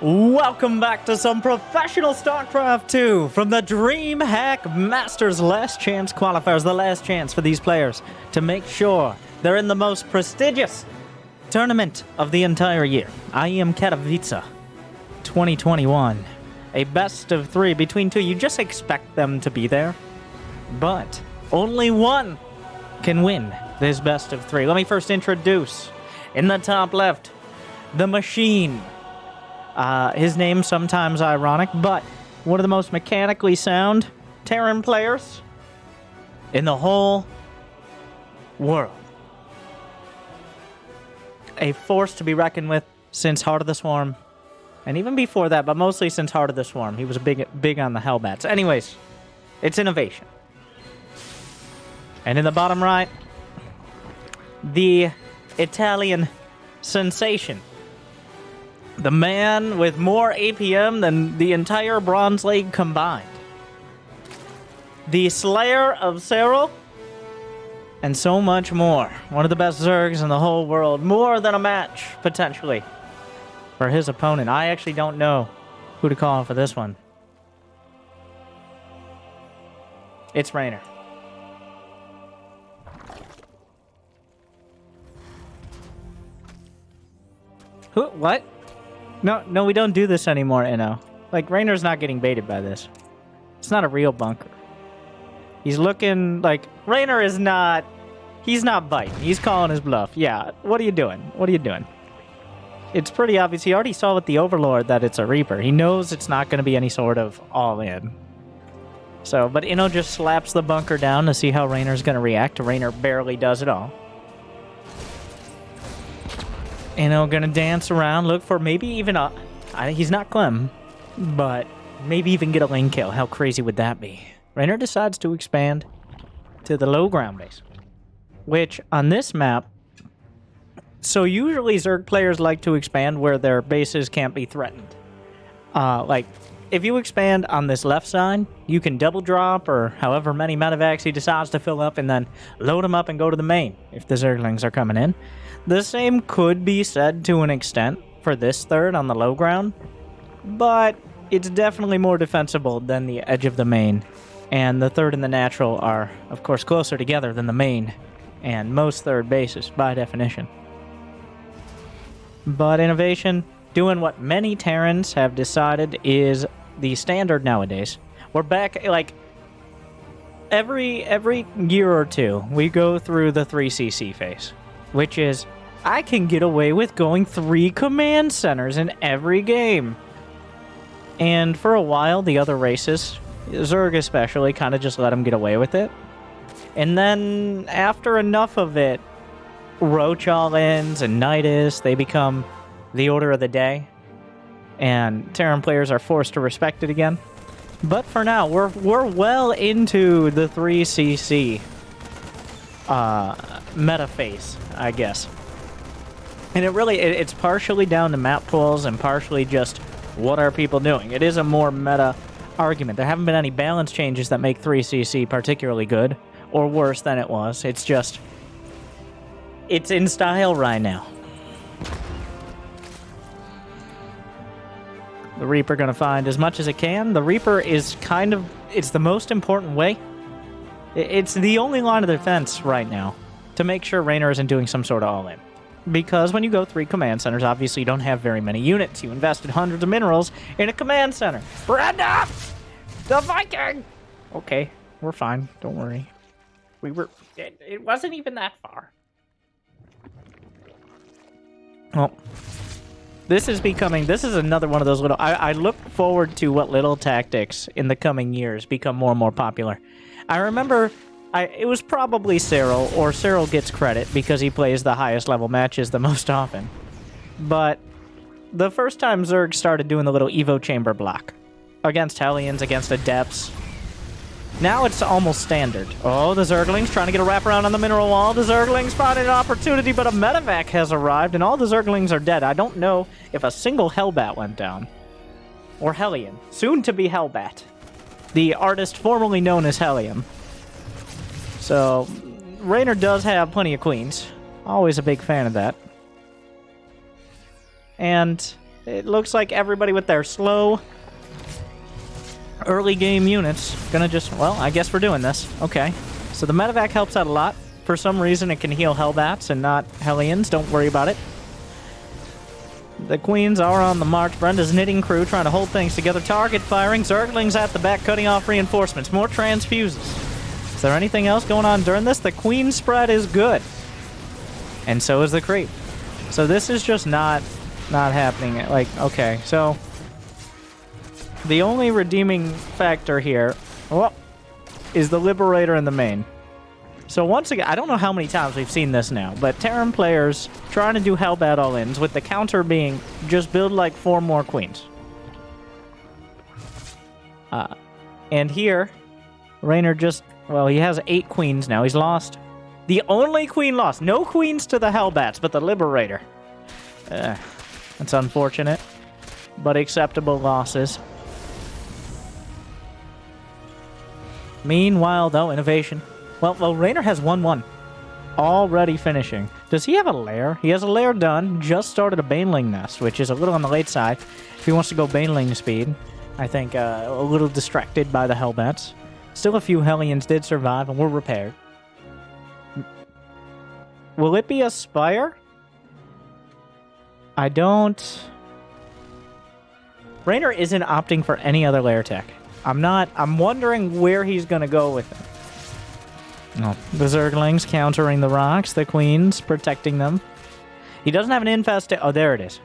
Welcome back to some professional Starcraft 2 from the DreamHack Masters Last Chance Qualifiers. The last chance for these players to make sure they're in the most prestigious tournament of the entire year. IEM Katowice 2021. A best of three between two. You just expect them to be there, but only one can win this best of three. Let me first introduce, in the top left, the Machine. His name's sometimes ironic, but one of the most mechanically sound Terran players in the whole world. A force to be reckoned with since Heart of the Swarm, and even before that, but mostly since Heart of the Swarm. He was big on the Hellbats. Anyways, it's innovation. And in the bottom right, the Italian sensation. The man with more APM than the entire Bronze League combined. The Slayer of Cyril. And so much more. One of the best Zergs in the whole world. More than a match, potentially, for his opponent. I actually don't know who to call for this one. It's Reynor. Who? What? No, we don't do this anymore, Like, Reynor's not getting baited by this. It's not a real bunker. He's looking like... Reynor is not... He's not biting. He's calling his bluff. Yeah, what are you doing? What are you doing? It's pretty obvious. He already saw with the Overlord that it's a Reaper. He knows it's not going to be any sort of all-in. So, but Inno just slaps the bunker down to see how Reynor's going to react. Reynor barely does it all. Gonna dance around, look for maybe even a... he's not Clem, but maybe even get a lane kill. How crazy would that be? Reynor decides to expand to the low ground base, which on this map... So usually Zerg players like to expand where their bases can't be threatened. Like, if you expand on this left side, you can double drop or however many medevacs he decides to fill up and then load them up and go to the main if the Zerglings are coming in. The same could be said to an extent for this third on the low ground, but it's definitely more defensible than the edge of the main. And the third and the natural are, of course, closer together than the main and most third bases, by definition. But innovation, doing what many Terrans have decided is the standard nowadays. We're back, like, every year or two, we go through the 3CC phase, which is, I can get away with going 3 command centers in every game. And for a while, the other races, Zerg especially, kind of just let them get away with it. And then, after enough of it, Roach all-ins and Nidus, they become the order of the day. And Terran players are forced to respect it again. But for now, we're well into the 3CC meta phase, I guess. And it's partially down to map pools and partially just what are people doing. It is a more meta argument. There haven't been any balance changes that make 3CC particularly good or worse than it was. It's just, it's in style right now. The Reaper gonna find as much as it can. The Reaper is it's the most important way. It's the only line of defense right now to make sure Reynor isn't doing some sort of all-in. Because when you go 3 command centers, obviously you don't have very many units. You invested hundreds of minerals in a command center. Brenda! The Viking! Okay, we're fine. Don't worry. It wasn't even that far. Well, this is another one of those little... I look forward to what little tactics in the coming years become more and more popular. I remember... it was probably Cyril, or Cyril gets credit because he plays the highest level matches the most often. But the first time Zerg started doing the little Evo Chamber block against Hellions, against Adepts, now it's almost standard. Oh, the Zerglings trying to get a wraparound on the mineral wall. The Zerglings finding an opportunity, but a medevac has arrived, and all the Zerglings are dead. I don't know if a single Hellbat went down. Or Hellion. Soon to be Hellbat. The artist formerly known as Hellium. So, Reynor does have plenty of queens. Always a big fan of that. And It looks like everybody with their slow early game units gonna just, well, I guess we're doing this. Okay. So the medevac helps out a lot. For some reason, it can heal Hellbats and not Hellions. Don't worry about it. The Queens are on the march. Brenda's knitting crew trying to hold things together. Target firing. Zerglings at the back, cutting off reinforcements. More transfuses. Is there anything else going on during this? The Queen spread is good. And so is the creep. So this is just not happening. Like, okay, so the only redeeming factor here is the Liberator in the main. So once again, I don't know how many times we've seen this now, but Terran players trying to do Hellbat all-ins with the counter being just build like 4 more Queens. And here, Reynor just, well, he has 8 Queens now. He's lost. The only Queen lost. No Queens to the Hellbats, but the Liberator. That's unfortunate, but acceptable losses. Meanwhile, though, innovation. Well, Reynor has 1-1. Already finishing. Does he have a lair? He has a lair done. Just started a Baneling nest, which is a little on the late side. If he wants to go Baneling speed, I think a little distracted by the Hellbats. Still a few Hellions did survive and were repaired. Will it be a Spire? I don't... Reynor isn't opting for any other lair tech. I'm wondering where he's going to go with it. Oh, the Zerglings countering the rocks, the Queens protecting them. He doesn't have an infestation. Oh, there it is.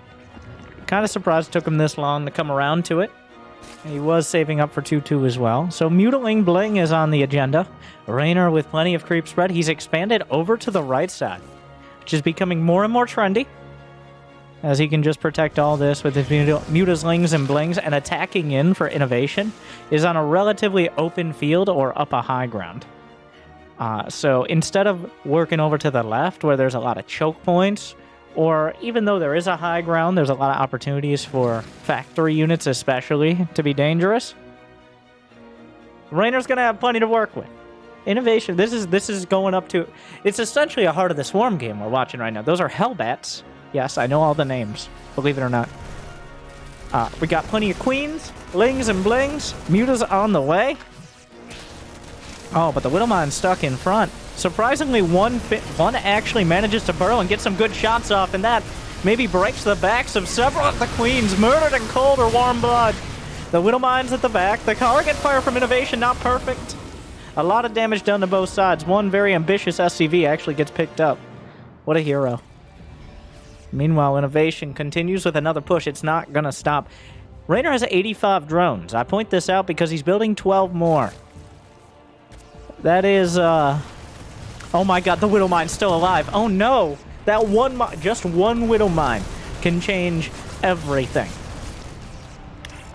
Kind of surprised it took him this long to come around to it. He was saving up for 2-2 as well. So Mutiling Bling is on the agenda. Reynor with plenty of creep spread. He's expanded over to the right side, which is becoming more and more trendy, as he can just protect all this with his Mutaslings and Blings, and attacking in for innovation is on a relatively open field or up a high ground. So instead of working over to the left where there's a lot of choke points, or even though there is a high ground, there's a lot of opportunities for factory units especially to be dangerous, Reynor's going to have plenty to work with. Innovation, this is going up to... It's essentially a Heart of the Swarm game we're watching right now. Those are Hellbats. Yes, I know all the names, believe it or not. We got plenty of Queens, Lings, and Blings. Muta's on the way. Oh, but the Widowmine's stuck in front. Surprisingly, one actually manages to burrow and get some good shots off, and that maybe breaks the backs of several of the Queens. Murdered in cold or warm blood. The Widowmine's at the back. The target fire from Innovation, not perfect. A lot of damage done to both sides. One very ambitious SCV actually gets picked up. What a hero. Meanwhile, Innovation continues with another push. It's not going to stop. Reynor has 85 drones. I point this out because he's building 12 more. That is, oh my god, the Widowmine's still alive. Oh no! That just one Widowmine can change everything.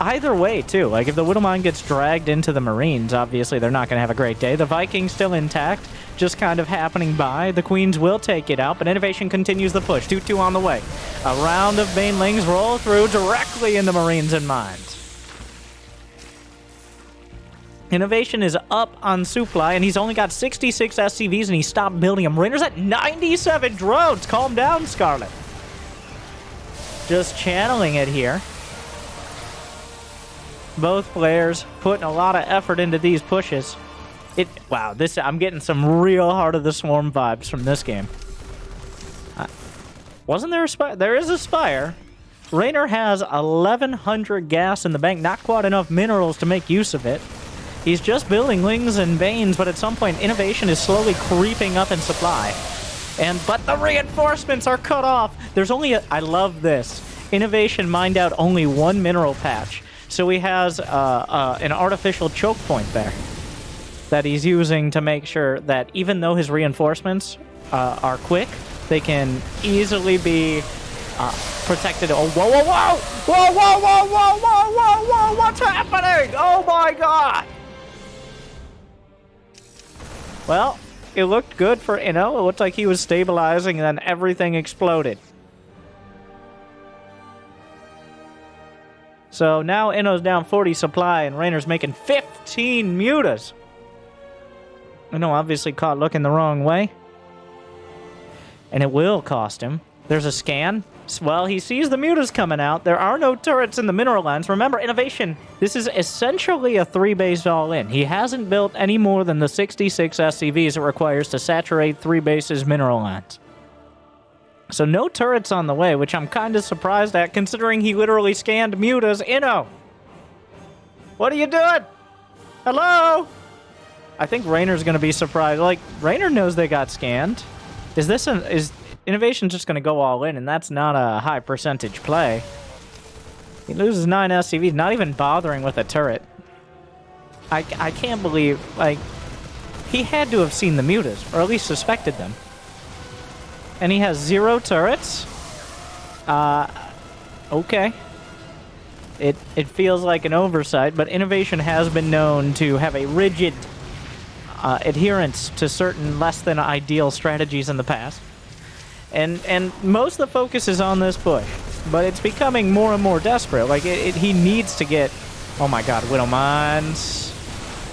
Either way, too. Like, if the Widowmine gets dragged into the Marines, obviously they're not going to have a great day. The Viking's still intact, just kind of happening by. The Queens will take it out, but Innovation continues the push. 2-2 on the way. A round of Banelings roll through directly into Marines and Mines. Innovation is up on supply, and he's only got 66 SCVs, and he stopped building them. Reynor's at 97 drones. Calm down, Scarlet. Just channeling it here. Both players putting a lot of effort into these pushes. Wow, I'm getting some real Heart of the Swarm vibes from this game. Wasn't there a Spire? There is a Spire. Reynor has 1,100 gas in the bank. Not quite enough minerals to make use of it. He's just building Lings and Banes, but at some point, Innovation is slowly creeping up in supply. But the reinforcements are cut off. There's only I love this. Innovation mined out only one mineral patch. So he has an artificial choke point there that he's using to make sure that even though his reinforcements are quick, they can easily be protected. Oh, whoa, whoa, whoa! Whoa, whoa, whoa, whoa, whoa, whoa, whoa! What's happening? Oh my god! Well, it looked good for Inno. It looked like he was stabilizing, and then everything exploded. So now Inno's down 40 supply, and Reynor's making 15 mutas. Inno obviously caught looking the wrong way. And it will cost him. There's a scan. Well, he sees the mutas coming out. There are no turrets in the mineral lands. Remember, innovation. This is essentially a 3-base all-in. He hasn't built any more than the 66 SCVs it requires to saturate 3 bases mineral lands. So no turrets on the way, which I'm kind of surprised at, considering he literally scanned mutas. Inno! What are you doing? Hello? I think Reynor's going to be surprised. Like, Reynor knows they got scanned. Is Innovation's just going to go all in, and that's not a high percentage play. He loses 9 SCVs, not even bothering with a turret. I can't believe, like, he had to have seen the mutas, or at least suspected them. And he has 0 turrets? Okay. It feels like an oversight, but Innovation has been known to have a rigid adherence to certain less than ideal strategies in the past. And most of the focus is on this push, but it's becoming more and more desperate. Like, he needs to get... Oh my god, Widow Mines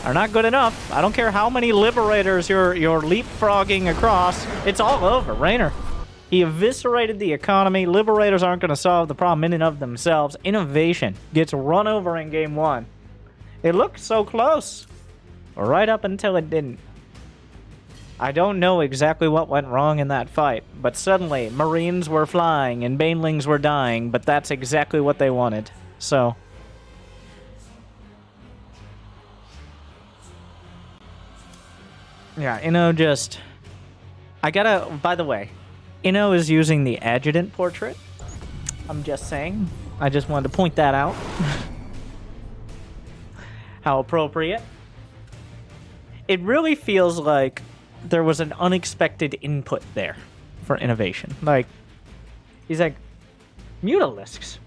are not good enough. I don't care how many Liberators you're leapfrogging across. It's all over. Reynor, he eviscerated the economy. Liberators aren't going to solve the problem in and of themselves. Innovation gets run over in Game 1. It looked so close, right up until it didn't. I don't know exactly what went wrong in that fight, but suddenly Marines were flying and Banelings were dying, but that's exactly what they wanted. So... yeah, Inno just... I gotta... By the way, Inno is using the Adjutant portrait. I'm just saying. I just wanted to point that out. How appropriate. It really feels like there was an unexpected input there for Innovation. Like, he's like, Mutalisks.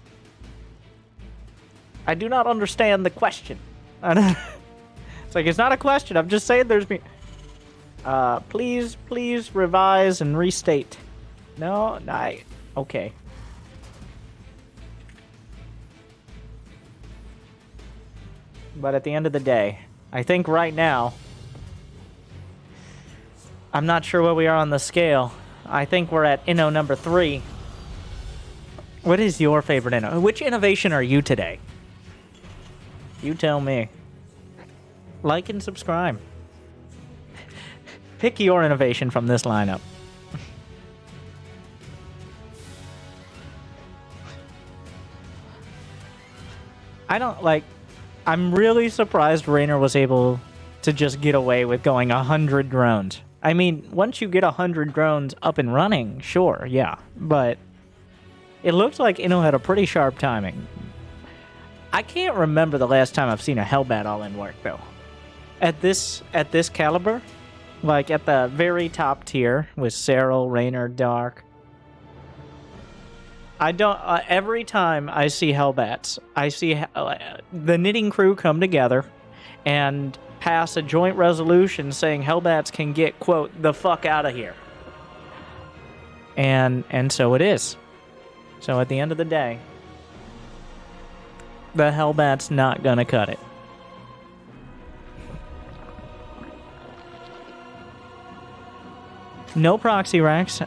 I do not understand the question. It's like, it's not a question. I'm just saying there's... please revise and restate. No, okay. But at the end of the day, I think right now, I'm not sure where we are on the scale. I think we're at Inno number 3. What is your favorite Inno? Which innovation are you today? You tell me. Like and subscribe. Pick your innovation from this lineup. I'm really surprised Reynor was able to just get away with going 100 drones. I mean, once you get 100 drones up and running, sure, yeah. But it looks like Inno had a pretty sharp timing. I can't remember the last time I've seen a Hellbat all-in work, though. At this caliber, like at the very top tier with Cyril, Reynor, Dark. I don't... every time I see Hellbats, I see the Knitting Crew come together and pass a joint resolution saying Hellbats can get, quote, the fuck out of here. And so it is. So at the end of the day, the Hellbat's not gonna cut it. No proxy racks.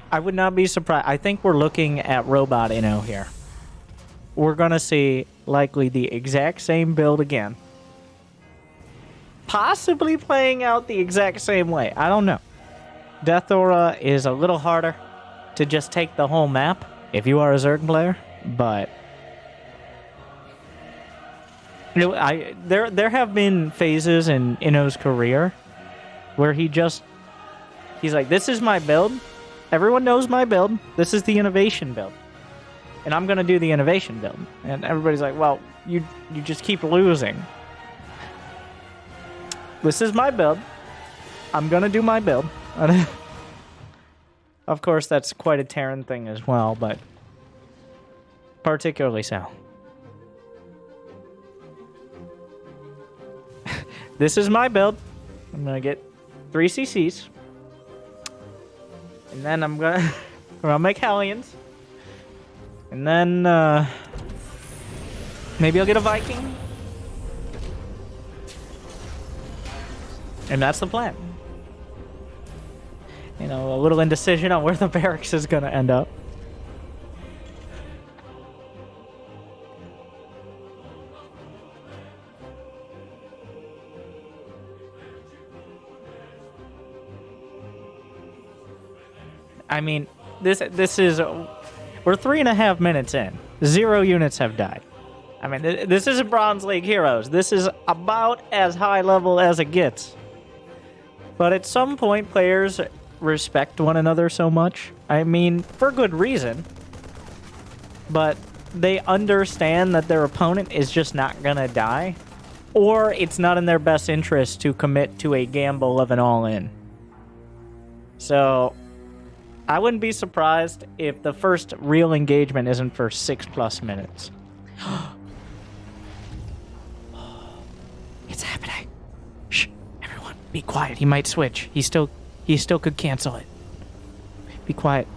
I would not be surprised. I think we're looking at Robot Inno here. We're gonna see likely the exact same build again. Possibly playing out the exact same way. I don't know. Death Aura is a little harder to just take the whole map if you are a Zerg player, but there have been phases in Inno's career where he's like, this is my build. Everyone knows my build. This is the innovation build. And I'm going to do the innovation build. And everybody's like, well, you just keep losing. This is my build. I'm going to do my build. Of course, that's quite a Terran thing as well, but particularly so. This is my build. I'm going to get 3 CCs. And then I'm going to make Hellions. And then maybe I'll get a Viking. And that's the plan. You know, a little indecision on where the barracks is going to end up. I mean, this is... We're 3.5 minutes in. 0 units have died. I mean, this isn't Bronze League Heroes. This is about as high level as it gets. But at some point, players respect one another so much. I mean, for good reason. But they understand that their opponent is just not gonna die. Or it's not in their best interest to commit to a gamble of an all-in. So, I wouldn't be surprised if the first real engagement isn't for 6+ minutes. It's happening. Shh, everyone, be quiet. He might switch. He still could cancel it. Be quiet.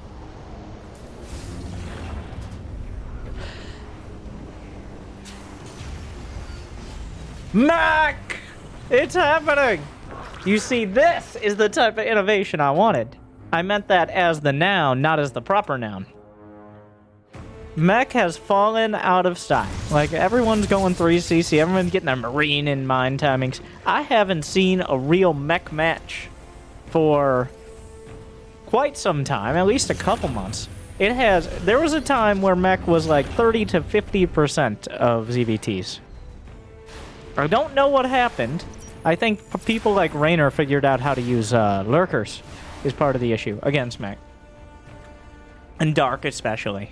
Mac! It's happening! You see, this is the type of innovation I wanted. I meant that as the noun, not as the proper noun. Mech has fallen out of style. Like, everyone's going 3cc, everyone's getting their Marine in mind timings. I haven't seen a real mech match for quite some time, at least a couple months. There was a time where mech was like 30 to 50% of ZVTs. I don't know what happened. I think people like Reynor figured out how to use lurkers is part of the issue against mech. And Dark especially.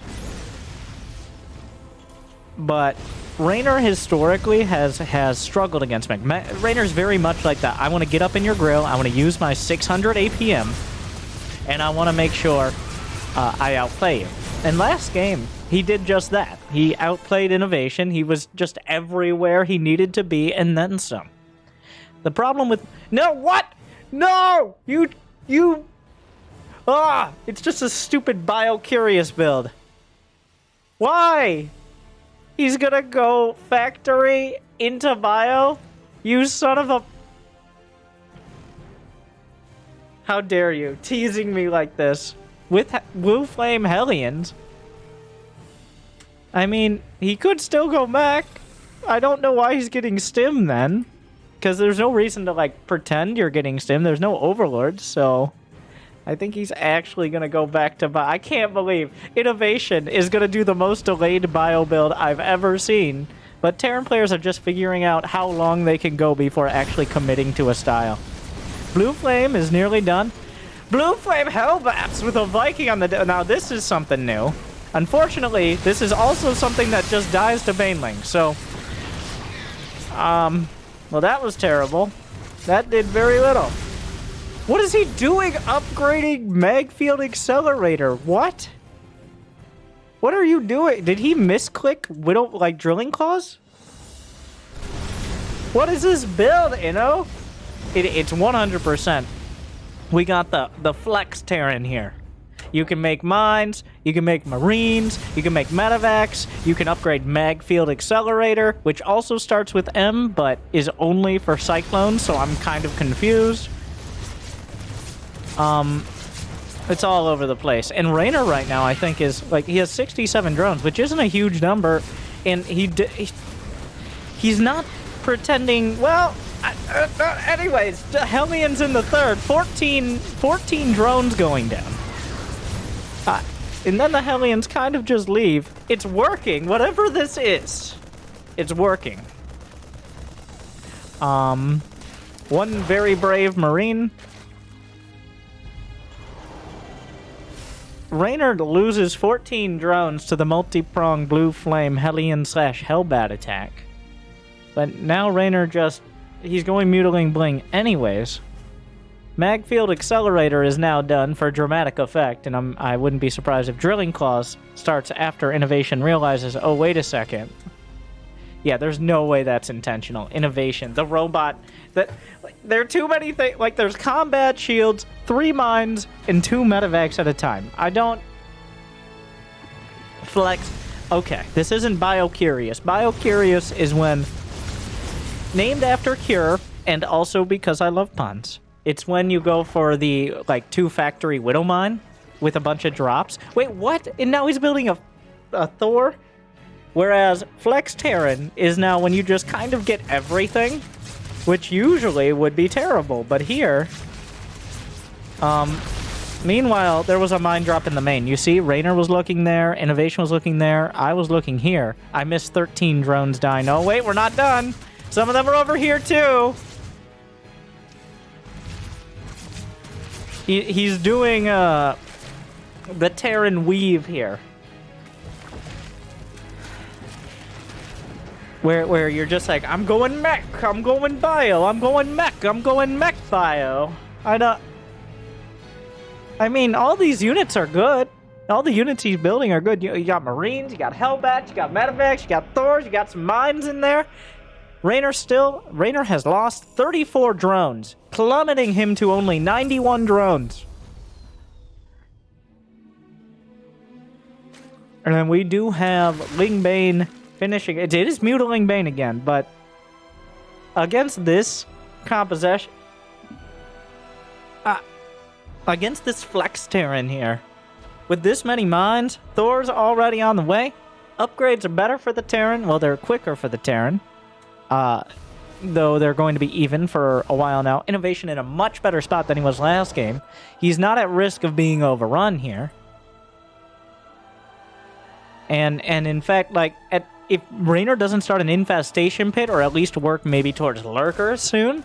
But Reynor historically has struggled against mech. Raynor's very much like that. I want to get up in your grill, I want to use my 600 APM, and I want to make sure I outplay you. And last game, he did just that. He outplayed innovation. He was just everywhere he needed to be, and then some. The problem with... No, what? No! It's just a stupid bio-curious build. Why? He's gonna go factory into bio? You son of a... How dare you, teasing me like this. With Blue Flame Hellions. I mean, he could still go back. I don't know why he's getting stim then. Because there's no reason to, like, pretend you're getting stim. There's no overlords, so... I think he's actually going to go back to bio. I can't believe innovation is going to do the most delayed bio build I've ever seen. But Terran players are just figuring out how long they can go before actually committing to a style. Blue Flame is nearly done. Blue Flame Hellbats with a Viking on the... Now, this is something new. Unfortunately, this is also something that just dies to Baneling, so... Well, that was terrible. That did very little. What is he doing upgrading Magfield Accelerator? What? What are you doing? Did he misclick Widow, like, Drilling Claws? What is this build, Inno? It's 100%. We got the Flex Terran here. You can make mines, you can make marines, you can make medevacs, you can upgrade Magfield Accelerator, which also starts with M, but is only for Cyclones, so I'm kind of confused. It's all over the place. And Reynor right now, I think, is, like, he has 67 drones, which isn't a huge number, and he's not pretending, well... anyways, Hellions in the third, 14 drones going down. And then the Hellions kind of just leave. It's working, whatever this is. It's working. One very brave Marine. Reynor loses 14 drones to the multi-pronged Blue Flame Hellion/Hellbat attack. But now Reynor just... He's going Mutiling Bling anyways. Magfield Accelerator is now done for dramatic effect, and I wouldn't be surprised if Drilling Claws starts after Innovation realizes, oh, wait a second. Yeah, there's no way that's intentional. Innovation, the robot... There are too many things... Like, there's combat shields, 3 mines, and 2 medevacs at a time. I don't... Flex... Okay, this isn't Bio-Curious. Bio-Curious is when... Named after Cure, and also because I love puns. It's when you go for the, like, 2-factory Widow Mine with a bunch of drops. Wait, what? And now he's building a Thor? Whereas Flex Terran is now when you just kind of get everything, which usually would be terrible. But here, Meanwhile, there was a mine drop in the main. You see, Reynor was looking there, Innovation was looking there, I was looking here. I missed 13 drones dying. Oh, wait, we're not done. Some of them are over here, too. He's doing the Terran weave here. Where you're just like, I'm going mech, I'm going bio, I'm going mech, I'm going mech bio. I mean, all these units are good. All the units he's building are good. You got Marines, you got Hellbats, you got Medevacs, you got Thors, you got some mines in there. Reynor has lost 34 drones, plummeting him to only 91 drones. And then we do have Lingbane finishing. It is Mutiling Bane again, but against this composition, against this Flex Terran here, with this many mines, Thor's already on the way. Upgrades are better for the Terran. Well, they're quicker for the Terran. Though they're going to be even for a while now. Innovation in a much better spot than he was last game. He's not at risk of being overrun here. And in fact, like, if Reynor doesn't start an infestation pit, or at least work maybe towards lurkers soon,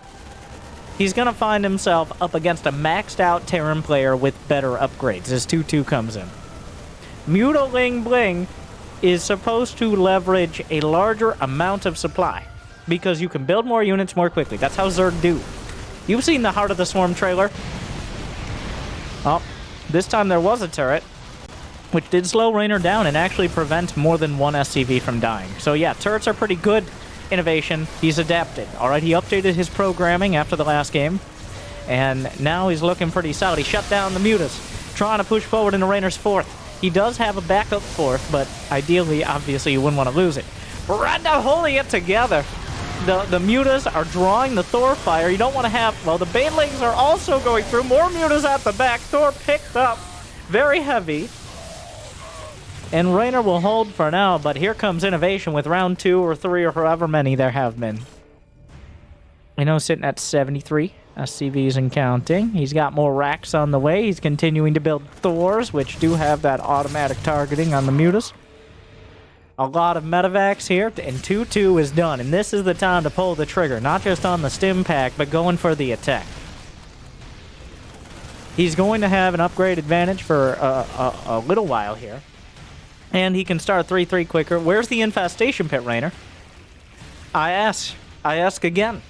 he's going to find himself up against a maxed out Terran player with better upgrades as 2-2 comes in. Mutiling Bling is supposed to leverage a larger amount of supply, because you can build more units more quickly. That's how Zerg do. You've seen the Heart of the Swarm trailer. Oh, this time there was a turret, which did slow Reynor down and actually prevent more than one SCV from dying. So yeah, turrets are pretty good. Innovation, he's adapted. Alright, he updated his programming after the last game, and now he's looking pretty solid. He shut down the Mutas, trying to push forward into Reynor's 4th. He does have a backup 4th, but ideally, obviously, you wouldn't want to lose it. Brenda holding it together. The Mutas are drawing the Thor fire. You don't want to have... Well, the Banelings are also going through. More Mutas at the back. Thor picked up. Very heavy. And Reynor will hold for now, but here comes Innovation with round 2 or 3 or however many there have been. Sitting at 73 SCVs and counting. He's got more racks on the way. He's continuing to build Thors, which do have that automatic targeting on the Mutas. A lot of medevacs here, and 2-2 is done. And this is the time to pull the trigger, not just on the stim pack, but going for the attack. He's going to have an upgrade advantage for a little while here. And he can start 3-3 quicker. Where's the infestation pit, Reynor? I ask again.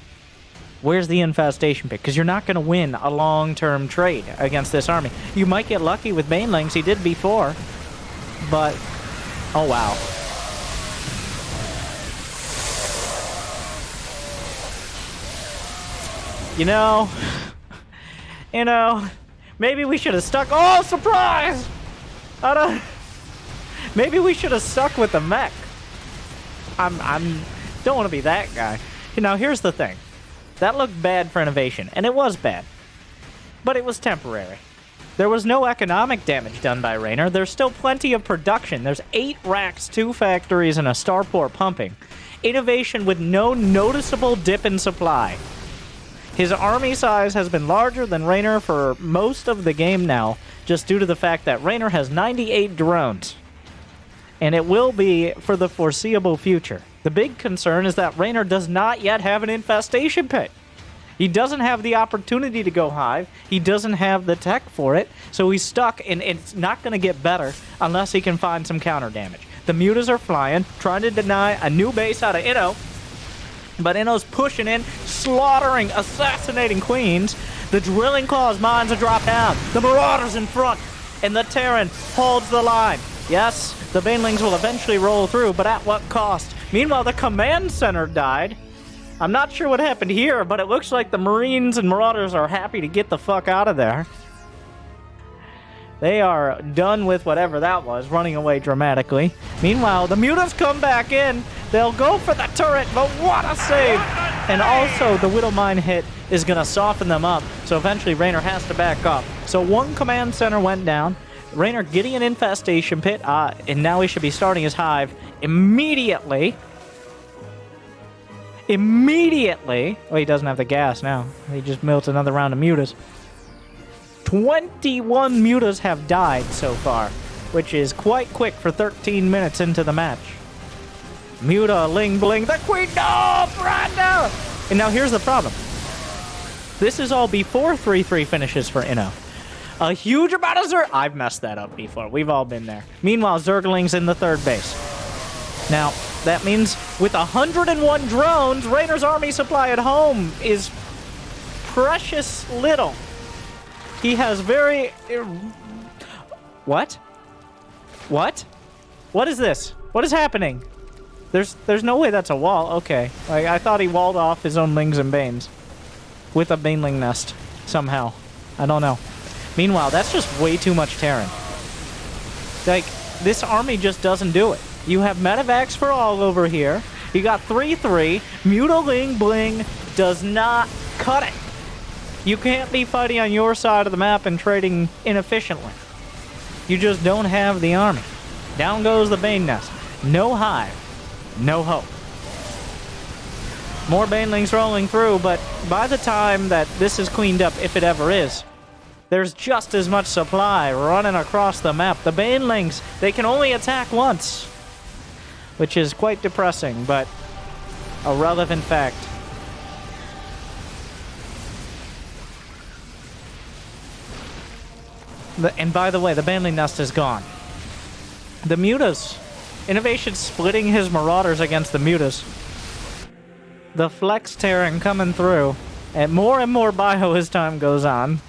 Where's the infestation pit? Because you're not going to win a long-term trade against this army. You might get lucky with Banelings. He did before. But, oh wow. Maybe we should have stuck. Oh, surprise! Maybe we should have stuck with the mech. Don't want to be that guy. Now, here's the thing. That looked bad for Innovation, and it was bad. But it was temporary. There was no economic damage done by Reynor. There's still plenty of production. There's 8 racks, 2 factories, and a starport pumping. Innovation with no noticeable dip in supply. His army size has been larger than Reynor for most of the game now, just due to the fact that Reynor has 98 drones. And it will be for the foreseeable future. The big concern is that Reynor does not yet have an infestation pit. He doesn't have the opportunity to go hive. He doesn't have the tech for it. So he's stuck, and it's not going to get better unless he can find some counter damage. The Mutas are flying, trying to deny a new base out of Inno. But Inno's pushing in, slaughtering, assassinating queens. The Drilling Claws mines are dropped down. The Marauders in front. And the Terran holds the line. Yes, the Banelings will eventually roll through, but at what cost? Meanwhile, the command center died. I'm not sure what happened here, but it looks like the Marines and Marauders are happy to get the fuck out of there. They are done with whatever that was, running away dramatically. Meanwhile, the Mutas come back in. They'll go for the turret, but what a save! And also, the Widow Mine hit is going to soften them up, so eventually Reynor has to back up. So one command center went down. Reynor getting an infestation pit, and now he should be starting his hive immediately. Oh, he doesn't have the gas now. He just built another round of Mutas. 21 mutas have died so far, which is quite quick for 13 minutes into the match. Muta, Ling Bling, the Queen, no, Branda! And now here's the problem. This is all before 3-3 finishes for Inno. A huge amount of Zerg... I've messed that up before. We've all been there. Meanwhile, Zergling's in the third base. Now, that means with 101 drones, Reynor's army supply at home is precious little. He has very... What? What? What is this? What is happening? There's no way that's a wall. Okay. I thought he walled off his own Lings and Banes with a Baneling nest somehow. I don't know. Meanwhile, that's just way too much Terran. Like, this army just doesn't do it. You have Medivacs for all over here. You got 3-3. Muta Ling Bling does not cut it. You can't be fighting on your side of the map and trading inefficiently. You just don't have the army. Down goes the Bane Nest. No hive. No hope. More Banelings rolling through, but by the time that this is cleaned up, if it ever is, there's just as much supply running across the map. The Banelings, they can only attack once, which is quite depressing, but a relevant fact. And by the way, the Baneling Nest is gone. The Mutas. Innovation splitting his Marauders against the Mutas. The Flex Terran coming through. And more bio as time goes on.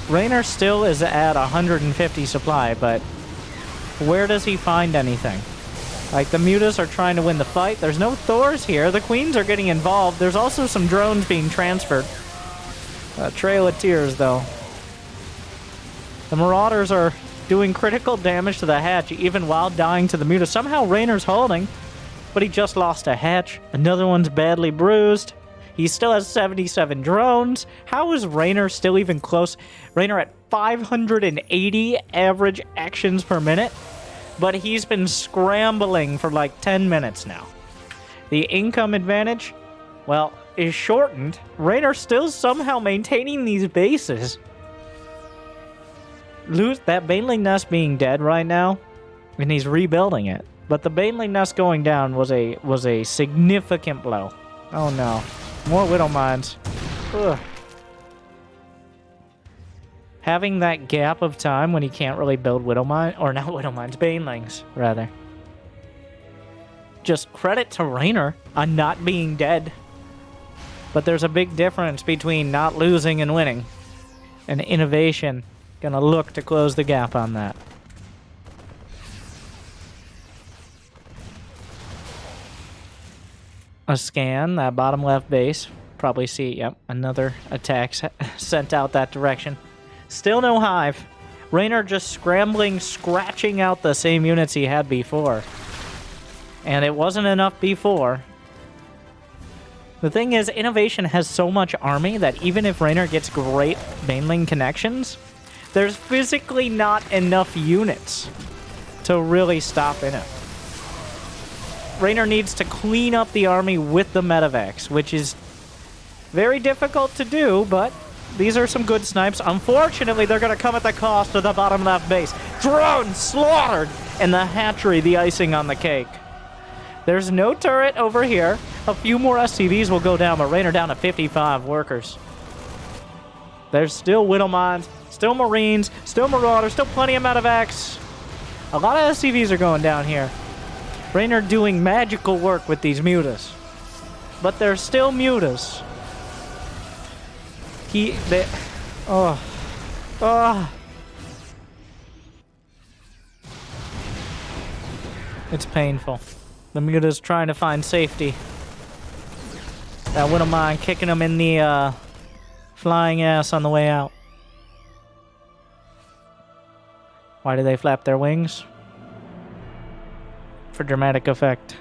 Reynor still is at 150 supply, but where does he find anything? Like, the Mutas are trying to win the fight. There's no Thors here. The Queens are getting involved. There's also some drones being transferred. Trail of Tears, though. The Marauders are doing critical damage to the hatch, even while dying to the Muta. Somehow Reynor's holding, but he just lost a hatch. Another one's badly bruised. He still has 77 drones. How is Reynor still even close? Reynor at 580 average actions per minute, but he's been scrambling for like 10 minutes now. The income advantage, well, is shortened. Reynor still somehow maintaining these bases. Lose that Baneling Nest being dead right now, and he's rebuilding it. But the Baneling Nest going down was a significant blow. Oh no. More Widow Mines. Ugh. Having that gap of time when he can't really build Widow Mine, or not Widow Mines, Banelings, rather. Just credit to Reynor on not being dead. But there's a big difference between not losing and winning. And Innovation gonna look to close the gap on that. A scan, that bottom left base. Probably see, yep, another attack sent out that direction. Still no hive. Reynor just scrambling, scratching out the same units he had before. And it wasn't enough before. The thing is, Innovation has so much army that even if Reynor gets great Baneling connections, there's physically not enough units to really stop Inno. Reynor needs to clean up the army with the Medivacs, which is very difficult to do, but these are some good snipes. Unfortunately, they're going to come at the cost of the bottom left base. Drone slaughtered! And the hatchery, the icing on the cake. There's no turret over here. A few more SCVs will go down, but Reynor down to 55 workers. There's still Widow Mines, still Marines, still Marauders, still plenty of Medivacs. A lot of SCVs are going down here. Reynor doing magical work with these Mutas. But they're still Mutas. It's painful. The Muta's trying to find safety. That Widow Mine kicking him in the flying ass on the way out. Why do they flap their wings? For dramatic effect.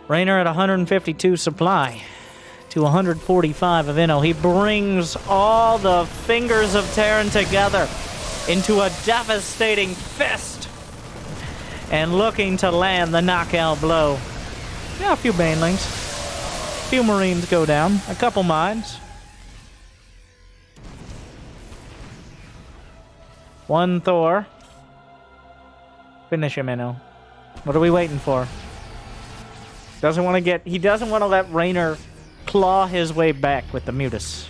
Reynor at 152 supply to 145 of Inno. He brings all the fingers of Terran together into a devastating fist and looking to land the knockout blow. Yeah, a few banelings. A few marines go down. A couple mines. One Thor. Finish him, Inno. What are we waiting for? Doesn't want to get... He doesn't want to let Reynor claw his way back with the Mutus.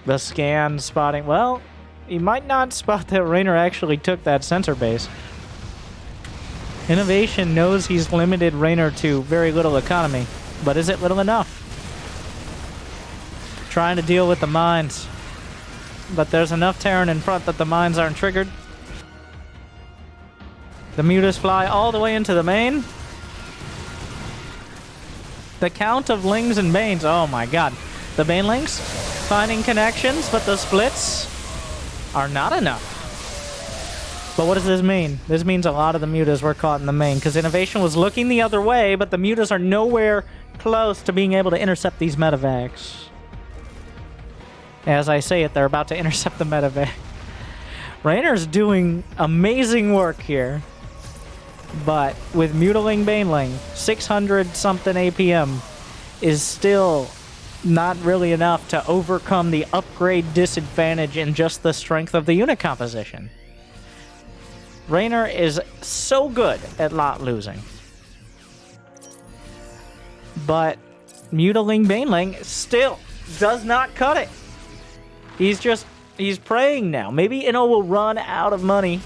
The scan spotting... Well, he might not spot that Reynor actually took that sensor base. Innovation knows he's limited Reynor to very little economy. But is it little enough? Trying to deal with the mines. But there's enough Terran in front that the mines aren't triggered. The Mutas fly all the way into the main. The count of Lings and Banes. Oh my god. The Banelings finding connections, but the splits are not enough. But what does this mean? This means a lot of the Mutas were caught in the main, because Innovation was looking the other way, but the Mutas are nowhere close to being able to intercept these medevacs. As I say it, they're about to intercept the medevac. Reynor's doing amazing work here. But with Mutiling Baneling, 600-something APM is still not really enough to overcome the upgrade disadvantage in just the strength of the unit composition. Reynor is so good at not losing. But Mutiling Baneling still does not cut it. He's praying now. Maybe Inno will run out of money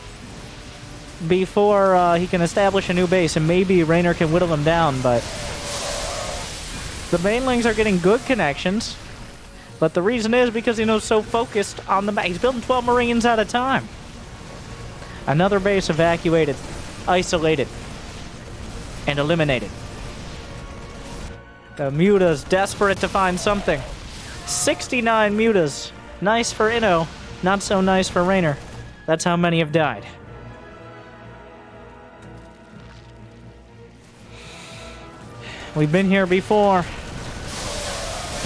before he can establish a new base, and maybe Reynor can whittle him down, but the Banelings are getting good connections, but the reason is because Inno's so focused on the back. He's building 12 Marines at a time. Another base evacuated, isolated, and eliminated. The Mutas desperate to find something. 69 Mutas. Nice for Inno, not so nice for Reynor. That's how many have died. We've been here before.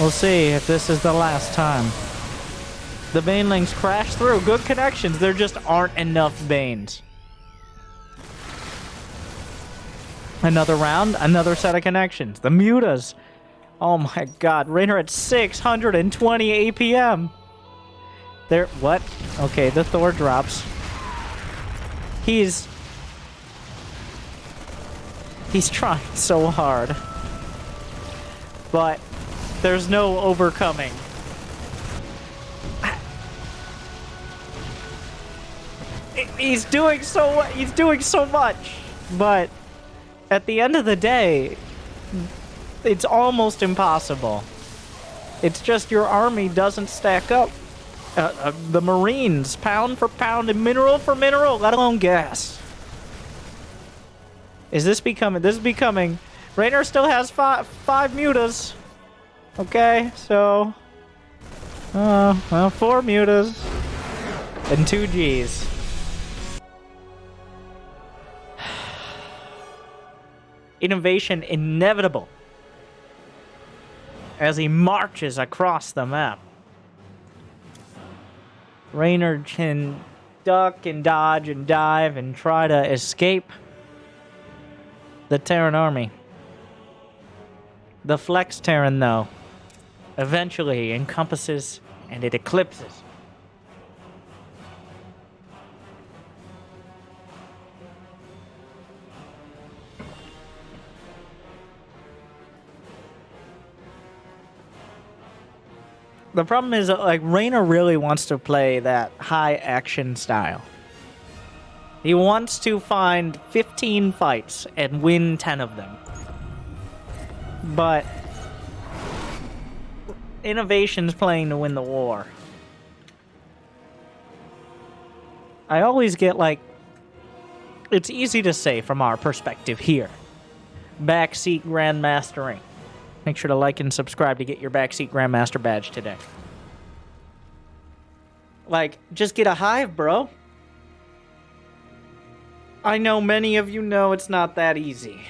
We'll see if this is the last time. The Banelings crash through. Good connections. There just aren't enough Banes. Another round, another set of connections. The Mutas. Oh my god. Reynor at 620 APM. There. What? Okay, the Thor drops. He's trying so hard. But there's no overcoming. He's doing so much, but at the end of the day, it's almost impossible. It's just your army doesn't stack up. The Marines, pound for pound and mineral for mineral, let alone gas. This is becoming... Reynor still has five Mutas. Okay, so... well, 4 Mutas. And 2 Gs. Innovation inevitable. As he marches across the map. Reynor can duck and dodge and dive and try to escape the Terran army. The Flex Terran, though, eventually encompasses and it eclipses. The problem is, like, Reynor really wants to play that high action style. He wants to find 15 fights and win 10 of them. But Innovation's playing to win the war. I always get, like, it's easy to say from our perspective here. Backseat Grandmastering. Make sure to like and subscribe to get your Backseat Grandmaster badge today. Like, just get a hive, bro. I know many of you know it's not that easy.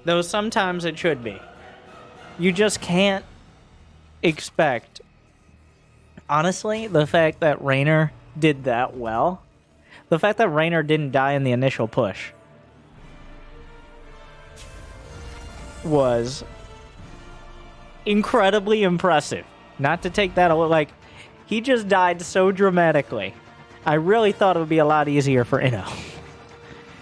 Though sometimes it should be. You just can't expect... Honestly, the fact that Reynor did that well. The fact that Reynor didn't die in the initial push was incredibly impressive. Not to take that away, like, he just died so dramatically. I really thought it would be a lot easier for Inno.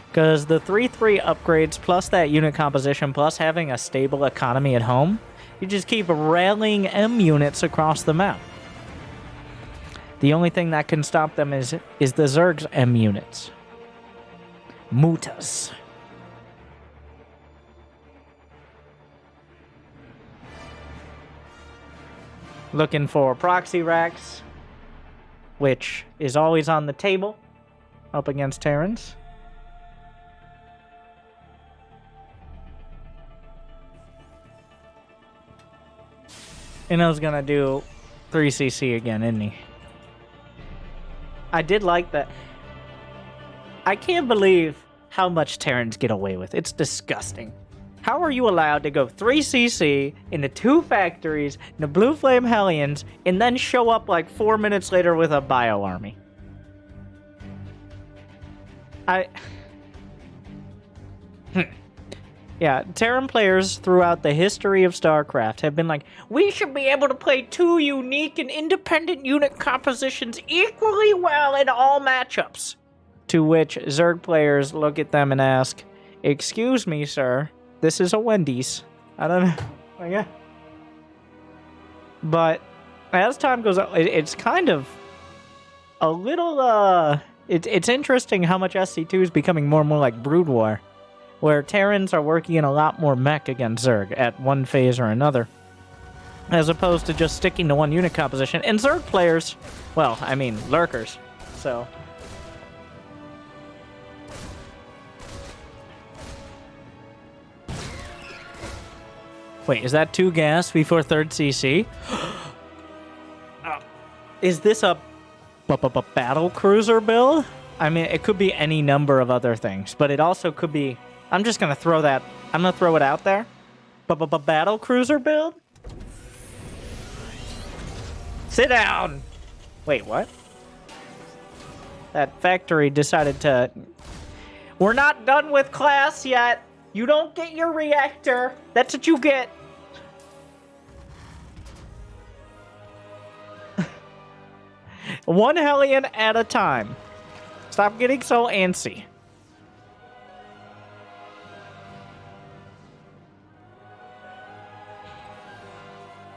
Because the 3-3 upgrades, plus that unit composition, plus having a stable economy at home, you just keep rallying M units across the map. The only thing that can stop them is the Zerg's M units. Mutas. Looking for proxy racks, which is always on the table up against Terrans. Inno's gonna do 3cc again, isn't he? I did like that. I can't believe how much Terrans get away with. It's disgusting. How are you allowed to go 3cc into 2 factories, into Blue Flame Hellions, and then show up like 4 minutes later with a bio army? Yeah, Terran players throughout the history of StarCraft have been like, we should be able to play 2 unique and independent unit compositions equally well in all matchups. To which Zerg players look at them and ask, excuse me, sir, this is a Wendy's. I don't know. Oh, yeah. But as time goes on, it's kind of a little, it's interesting how much SC2 is becoming more and more like Brood War, where Terrans are working in a lot more mech against Zerg at one phase or another, as opposed to just sticking to one unit composition. And Zerg players, well, I mean, lurkers, so... Wait, is that 2 gas before 3rd CC? Is this a battle cruiser build? I mean, it could be any number of other things, but it also could be... I'm just gonna throw that... I'm gonna throw it out there. Battle cruiser build? Sit down! Wait, what? That factory decided to... We're not done with class yet! You don't get your reactor. That's what you get. One Hellion at a time. Stop getting so antsy.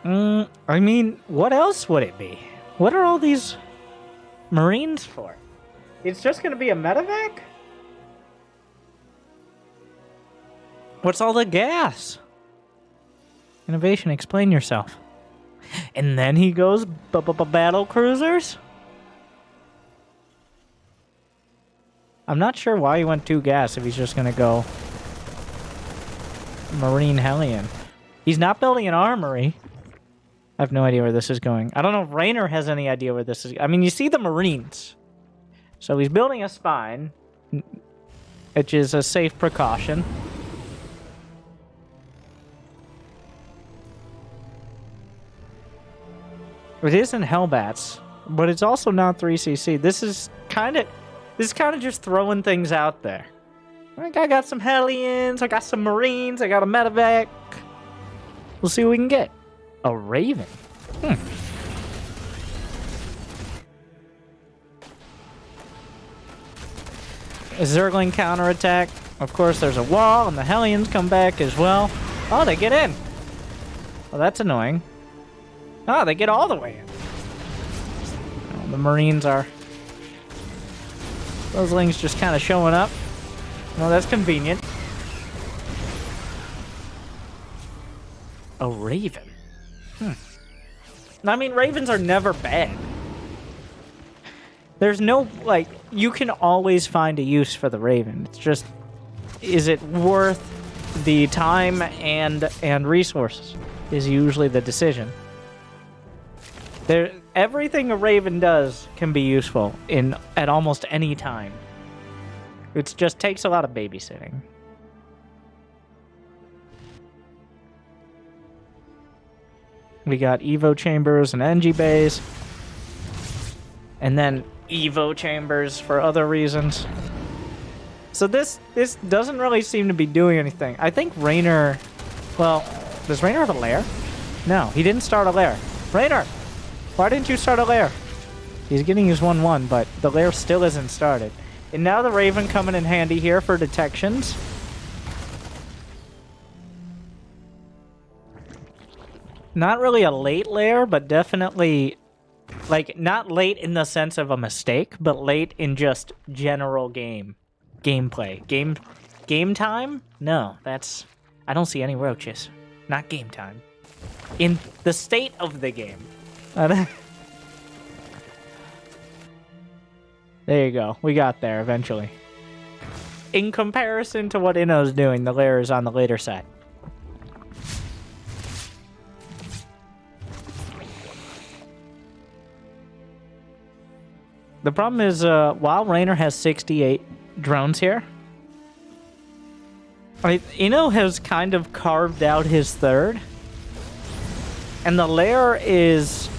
I mean, what else would it be? What are all these Marines for? It's just gonna be a medevac? What's all the gas? Innovation, explain yourself. And then he goes battle cruisers? I'm not sure why he went 2 gas if he's just gonna go Marine Hellion. He's not building an armory. I have no idea where this is going. I don't know if Reynor has any idea where this is. I mean, you see the Marines. So he's building a spine, which is a safe precaution. It isn't Hellbats, but it's also not 3cc. This is kind of just throwing things out there. Like, I got some Hellions, I got some Marines, I got a medevac. We'll see what we can get. A Raven. A Zergling counterattack. Of course, there's a wall, and the Hellions come back as well. Oh, they get in. Well, that's annoying. Oh, they get all the way in. Oh, the Marines are... Those lings just kind of showing up. Well, that's convenient. A Raven. I mean, Ravens are never bad. There's no, like, you can always find a use for the Raven. It's just, is it worth the time and resources is usually the decision. Everything a Raven does can be useful at almost any time. It just takes a lot of babysitting. We got Evo chambers and NG bays. And then Evo chambers for other reasons. So this doesn't really seem to be doing anything. I think Reynor... Well, does Reynor have a lair? No, he didn't start a lair. Reynor! Why didn't you start a lair? He's getting his 1-1, but the lair still isn't started. And now the Raven coming in handy here for detections. Not really a late lair, but definitely... Like, not late in the sense of a mistake, but late in just general gameplay. Game time? No, that's... I don't see any roaches. Not game time. In the state of the game. There you go. We got there eventually. In comparison to what Inno's doing, the lair is on the later side. The problem is, while Reynor has 68 drones here, Inno has kind of carved out his third. And the lair is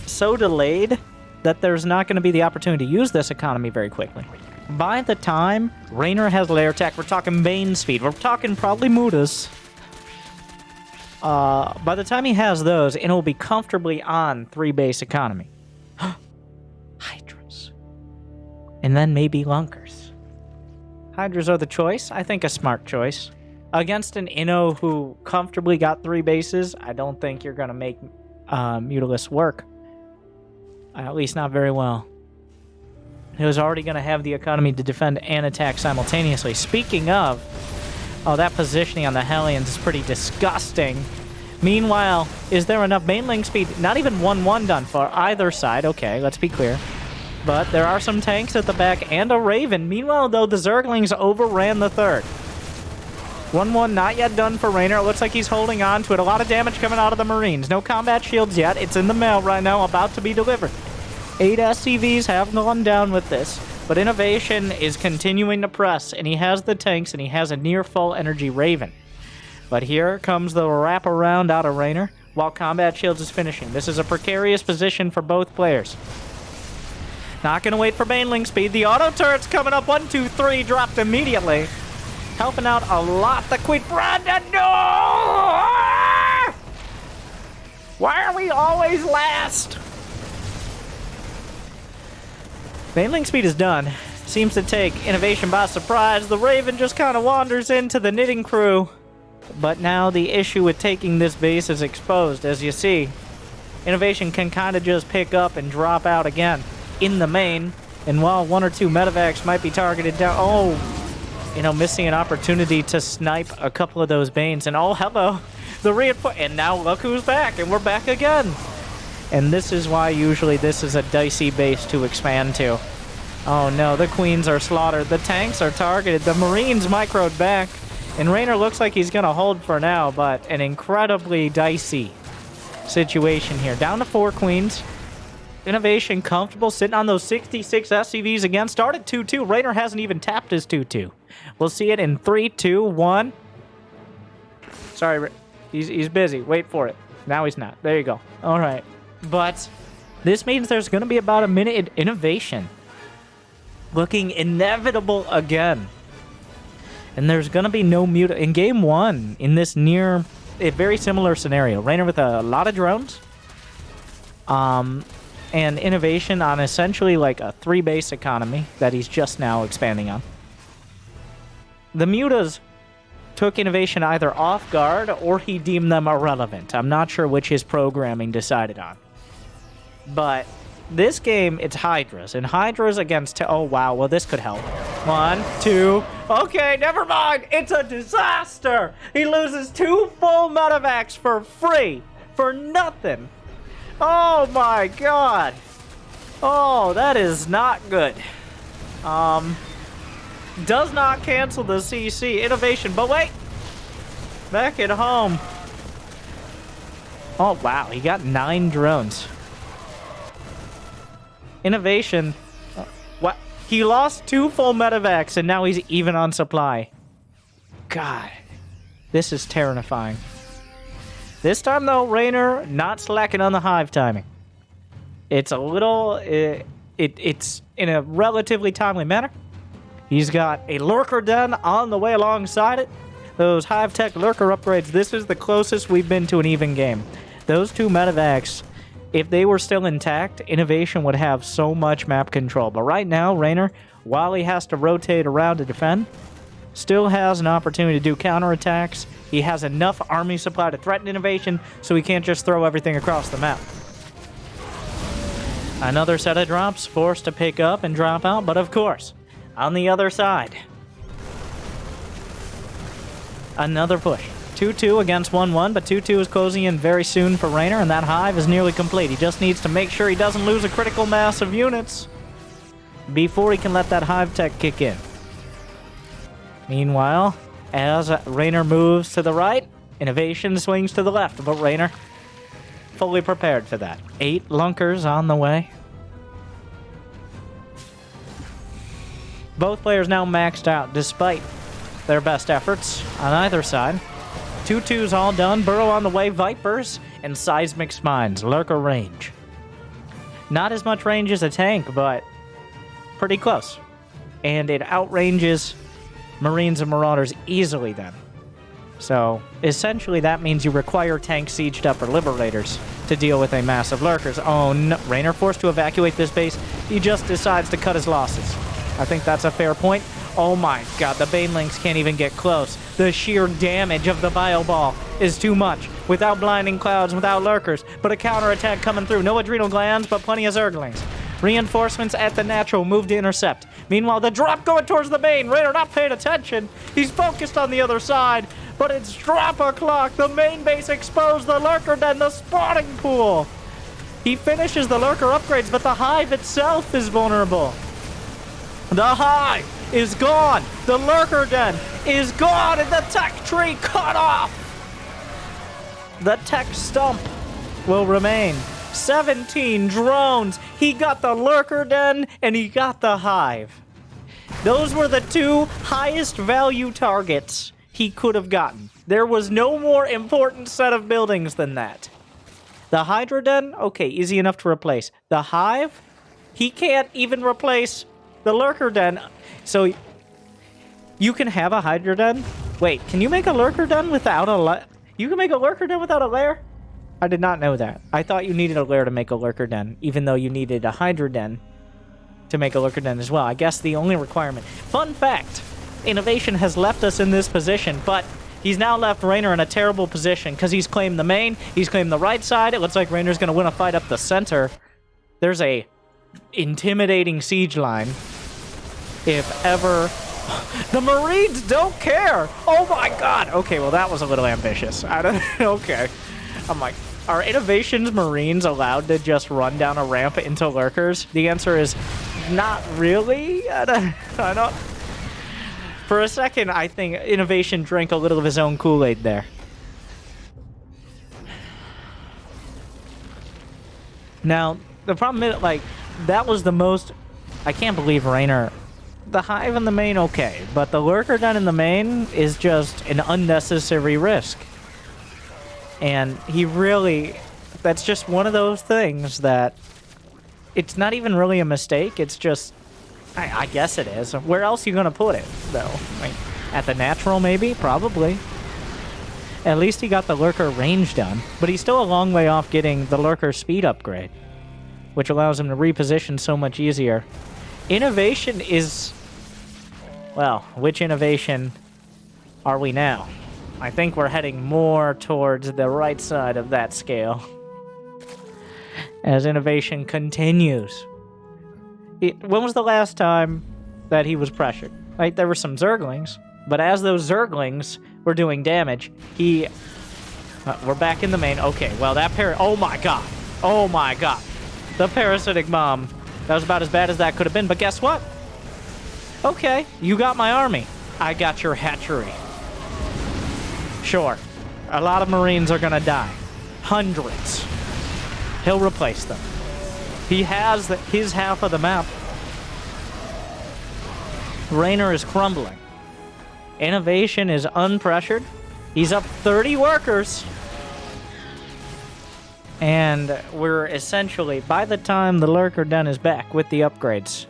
so delayed that there's not going to be the opportunity to use this economy very quickly. By the time Reynor has lair tech, we're talking Bane speed, we're talking probably Mutas. By the time he has those, Inno will be comfortably on 3 base economy. Hydras. And then maybe Lunkers. Hydras are the choice. I think a smart choice. Against an Inno who comfortably got 3 bases, I don't think you're going to make Mutalisk work. At least not very well. He was already going to have the economy to defend and attack simultaneously. Speaking of, that positioning on the Hellions is pretty disgusting. Meanwhile, is there enough mainling speed? Not even 1-1 done for either side. Okay, let's be clear. But there are some tanks at the back and a Raven. Meanwhile, though, the Zerglings overran the third. 1-1 not yet done for Reynor. It looks like he's holding on to it. A lot of damage coming out of the Marines. No combat shields yet. It's in the mail right now, about to be delivered. 8 SCVs have gone down with this. But Innovation is continuing to press, and he has the tanks, and he has a near full energy Raven. But here comes the wraparound out of Reynor, while combat shields is finishing. This is a precarious position for both players. Not going to wait for Baneling speed. The auto turret's coming up. 1, 2, 3, dropped immediately. Helping out a lot. The Queen Brandon. No! Why are we always last? Baneling speed is done. Seems to take Innovation by surprise. The Raven just kind of wanders into the knitting crew. But now the issue with taking this base is exposed. As you see, Innovation can kind of just pick up and drop out again in the main. And while 1 or 2 medevacs might be targeted down... Oh, missing an opportunity to snipe a couple of those Banes. And oh, hello. The reinforce... And now look who's back. And we're back again. And this is why usually this is a dicey base to expand to. Oh no, the Queens are slaughtered. The tanks are targeted. The Marines microed back. And Reynor looks like he's going to hold for now, but an incredibly dicey situation here. Down to 4 Queens. Innovation comfortable sitting on those 66 SCVs again. Started 2-2. Reynor hasn't even tapped his 2-2. We'll see it in 3, 2, 1. Sorry, he's busy. Wait for it. Now he's not. There you go. All right. But this means there's going to be about a minute in Innovation. Looking inevitable again. And there's going to be no mute in game 1 in this a very similar scenario. Reynor with a lot of drones. And Innovation on essentially like a 3 base economy that he's just now expanding on. The Mutas took Innovation either off guard or he deemed them irrelevant. I'm not sure which his programming decided on. But this game, it's Hydras. And Hydras against... Oh, wow. Well, this could help. 1, 2... Okay, never mind. It's a disaster. He loses 2 full medevacs for free. For nothing. Oh, my God. Oh, that is not good. Does not cancel the CC. Innovation. But wait. Back at home. Oh, wow. He got 9 drones. Innovation. What? He lost 2 full medevacs, and now he's even on supply. God. This is terrifying. This time, though, Reynor not slacking on the hive timing. It's a little... it's in a relatively timely manner. He's got a lurker den on the way alongside it. Those Hive Tech lurker upgrades, this is the closest we've been to an even game. Those two medevacs, if they were still intact, Innovation would have so much map control. But right now, Reynor, while he has to rotate around to defend, still has an opportunity to do counterattacks. He has enough army supply to threaten Innovation, so he can't just throw everything across the map. Another set of drops forced to pick up and drop out, but of course, on the other side, another push. 2-2 against 1-1, but 2-2 is closing in very soon for Reynor, and that hive is nearly complete. He just needs to make sure he doesn't lose a critical mass of units before he can let that hive tech kick in. Meanwhile, as Reynor moves to the right, Innovation swings to the left, but Reynor fully prepared for that. 8 lunkers on the way. Both players now maxed out despite their best efforts on either side. 2-2's all done. Burrow on the way. Vipers and Seismic Spines. Lurker range. Not as much range as a tank, but pretty close. And it outranges Marines and Marauders easily then. So, essentially that means you require tank sieged up or Liberators to deal with a massive lurkers. Oh no, Reynor forced to evacuate this base. He just decides to cut his losses. I think that's a fair point. Oh my god, the Banelings can't even get close. The sheer damage of the Bile Ball is too much. Without blinding clouds, without lurkers, but a counterattack coming through. No adrenal glands, but plenty of Zerglings. Reinforcements at the natural move to intercept. Meanwhile, the drop going towards the main. Reynor not paying attention. He's focused on the other side, but it's drop o'clock. The main base exposed, the lurker den, the spawning pool. He finishes the lurker upgrades, but the hive itself is vulnerable. The hive is gone. The lurker den is gone, and the tech tree cut off. The tech stump will remain. 17 drones. He got the lurker den, and he got the hive. Those were the 2 highest value targets he could have gotten. There was no more important set of buildings than that. The Hydra Den, okay, easy enough to replace. The hive, he can't even replace the lurker den. So you can have a Hydra Den? Wait, can you make a lurker den without a you can make a lurker den without a lair? I did not know that. I thought you needed a lair to make a lurker den, even though you needed a Hydra Den to make a lurker den as well. I guess the only requirement. Fun fact, Innovation has left us in this position, but he's now left Reynor in a terrible position because he's claimed the main, he's claimed the right side. It looks like Reynor's going to win a fight up the center. There's a intimidating siege line. If ever... The Marines don't care! Oh my god! Okay, well that was a little ambitious. I don't... Okay. I'm like, are Innovation's Marines allowed to just run down a ramp into lurkers? The answer is not really. I don't... For a second, I think Innovation drank a little of his own Kool-Aid there. Now, the problem is, like, that was the most... I can't believe Reynor... The hive in the main, okay, but the lurker den in the main is just an unnecessary risk. And he really... That's just one of those things that... It's not even really a mistake, it's just... I guess it is. Where else are you going to put it, though? Like, at the natural, maybe? Probably. At least he got the lurker range done. But he's still a long way off getting the lurker speed upgrade, which allows him to reposition so much easier. Innovation is... Well, which innovation are we now? I think we're heading more towards the right side of that scale. As Innovation continues. When was the last time that he was pressured? Right, there were some Zerglings, but as those Zerglings were doing damage, he... we're back in the main. Okay, well, that oh my god. Oh my god. The parasitic bomb. That was about as bad as that could have been, but guess what? Okay, you got my army. I got your hatchery. Sure, a lot of Marines are gonna die. Hundreds. He'll replace them. He has his half of the map. Reynor is crumbling. Innovation is unpressured. He's up 30 workers. And we're essentially, by the time the Lurker Den is back with the upgrades,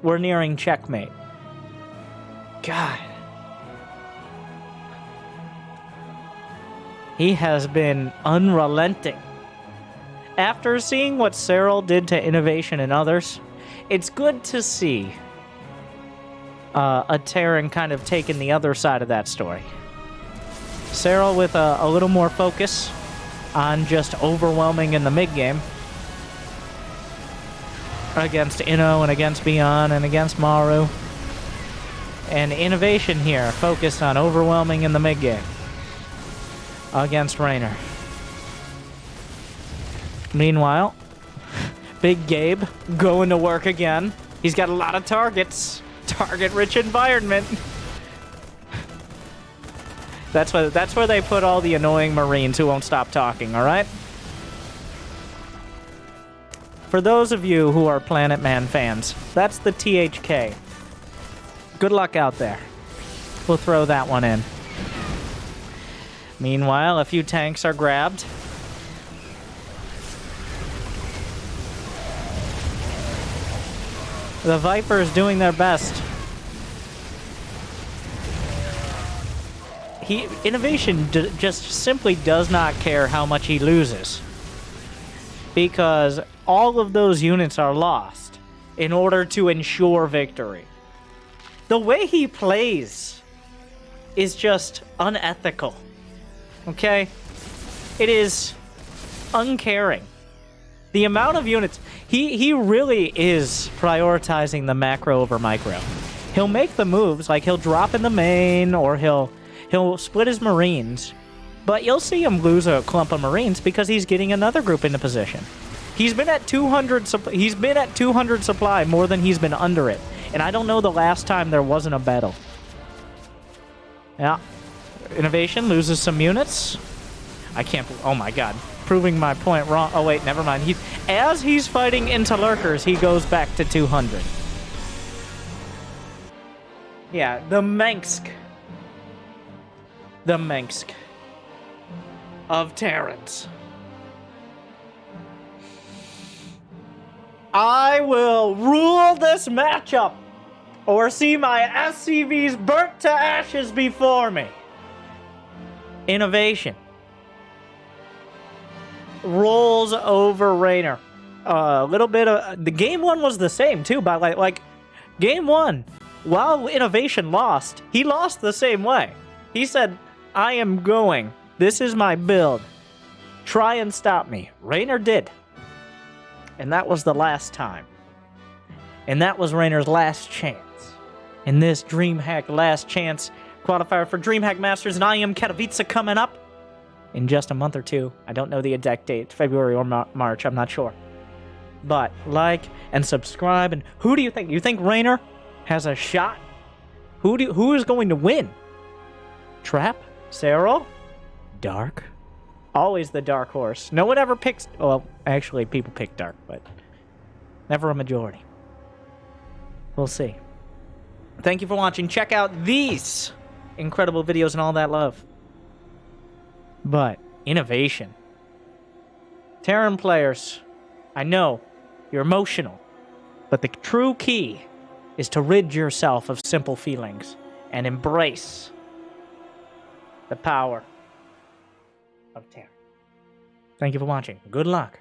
we're nearing checkmate. God. He has been unrelenting. After seeing what Cyril did to Innovation and others, it's good to see a Terran kind of taking the other side of that story. Cyril with a little more focus on just overwhelming in the mid-game against Inno and against Beyond and against Maru. And Innovation here focused on overwhelming in the mid-game against Reynor. Meanwhile, Big Gabe going to work again. He's got a lot of targets. Target-rich environment. That's where they put all the annoying Marines who won't stop talking, alright? For those of you who are Planet Man fans, that's the THK. Good luck out there. We'll throw that one in. Meanwhile, a few tanks are grabbed. The Vipers doing their best. Innovation just simply does not care how much he loses, because all of those units are lost in order to ensure victory. The way he plays is just unethical. Okay? It is uncaring. The amount of units... He really is prioritizing the macro over micro. He'll make the moves, like he'll drop in the main, or he'll split his Marines, but you'll see him lose a clump of Marines because he's getting another group into position. He's been at 200 supply more than he's been under it, and I don't know the last time there wasn't a battle. Yeah. Innovation loses some units. I can't... Oh my god. Proving my point wrong. Oh wait, never mind. As he's fighting into Lurkers, he goes back to 200. Yeah, the Mensk. The Mensk of Terrans. I will rule this matchup, or see my SCVs burnt to ashes before me. Innovation rolls over Reynor. A little bit of... The game one was the same, too, but like game one, while Innovation lost, he lost the same way. He said, I am going. This is my build. Try and stop me. Reynor did. And that was the last time. And that was Reynor's last chance. In this DreamHack last chance qualifier for DreamHack Masters, and I am Katowice coming up in just a month or two. I don't know the exact date, February or March, I'm not sure. But like and subscribe. And who do you think? You think Reynor has a shot? Who is going to win? Trap? Cyril? Dark? Always the dark horse. No one ever picks... Well, actually, people pick dark, but never a majority. We'll see. Thank you for watching. Check out these incredible videos and all that love. But Innovation. Terran players, I know you're emotional, but the true key is to rid yourself of simple feelings and embrace the power of Terran. Thank you for watching. Good luck.